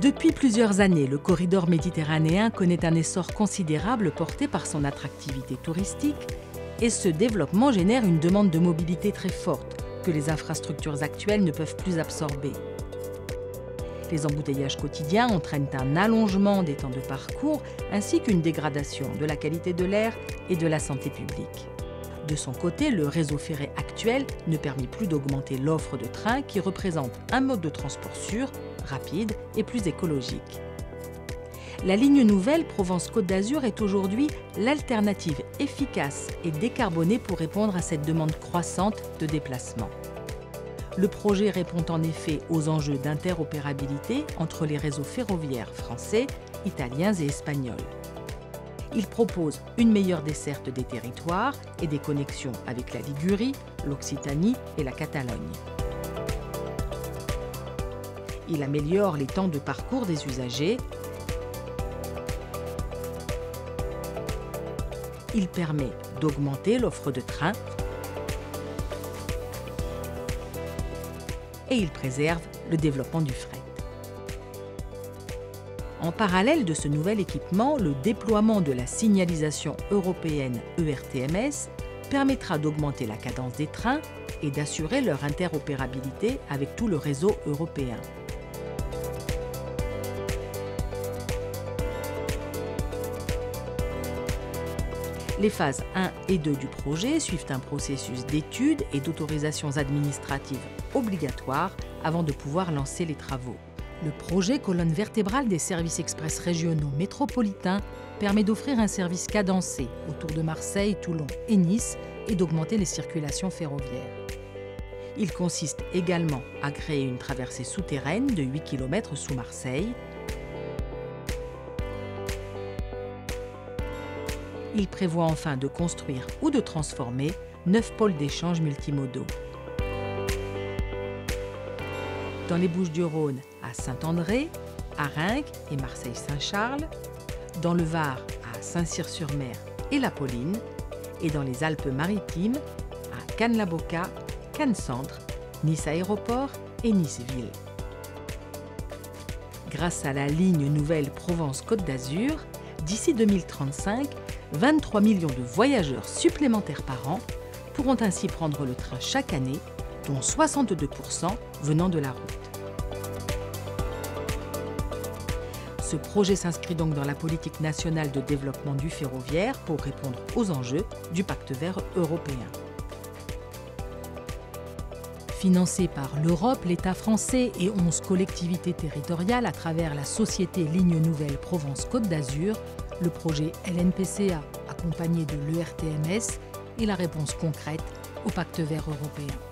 Depuis plusieurs années, le corridor méditerranéen connaît un essor considérable porté par son attractivité touristique et ce développement génère une demande de mobilité très forte que les infrastructures actuelles ne peuvent plus absorber. Les embouteillages quotidiens entraînent un allongement des temps de parcours ainsi qu'une dégradation de la qualité de l'air et de la santé publique. De son côté, le réseau ferré actuel ne permet plus d'augmenter l'offre de trains qui représente un mode de transport sûr, rapide et plus écologique. La ligne nouvelle Provence-Côte d'Azur est aujourd'hui l'alternative efficace et décarbonée pour répondre à cette demande croissante de déplacement. Le projet répond en effet aux enjeux d'interopérabilité entre les réseaux ferroviaires français, italiens et espagnols. Il propose une meilleure desserte des territoires et des connexions avec la Ligurie, l'Occitanie et la Catalogne. Il améliore les temps de parcours des usagers. Il permet d'augmenter l'offre de trains et il préserve le développement du fret. En parallèle de ce nouvel équipement, le déploiement de la signalisation européenne ERTMS permettra d'augmenter la cadence des trains et d'assurer leur interopérabilité avec tout le réseau européen. Les phases 1 et 2 du projet suivent un processus d'études et d'autorisations administratives obligatoires avant de pouvoir lancer les travaux. Le projet colonne vertébrale des services express régionaux métropolitains permet d'offrir un service cadencé autour de Marseille, Toulon et Nice et d'augmenter les circulations ferroviaires. Il consiste également à créer une traversée souterraine de 8 km sous Marseille. Il prévoit enfin de construire ou de transformer 9 pôles d'échange multimodaux. Dans les Bouches-du-Rhône, à Saint-André, à Reims et Marseille-Saint-Charles, dans le Var, à Saint-Cyr-sur-Mer et La Pauline, et dans les Alpes-Maritimes, à Cannes-la-Boca, Cannes-Centre, Nice Aéroport et Nice-Ville. Grâce à la ligne nouvelle Provence-Côte d'Azur, d'ici 2035, 23 millions de voyageurs supplémentaires par an pourront ainsi prendre le train chaque année, dont 62% venant de la route. Ce projet s'inscrit donc dans la politique nationale de développement du ferroviaire pour répondre aux enjeux du Pacte vert européen. Financé par l'Europe, l'État français et 11 collectivités territoriales à travers la société Ligne Nouvelle Provence-Côte d'Azur, le projet LNPCA, accompagné de l'ERTMS, est la réponse concrète au Pacte vert européen.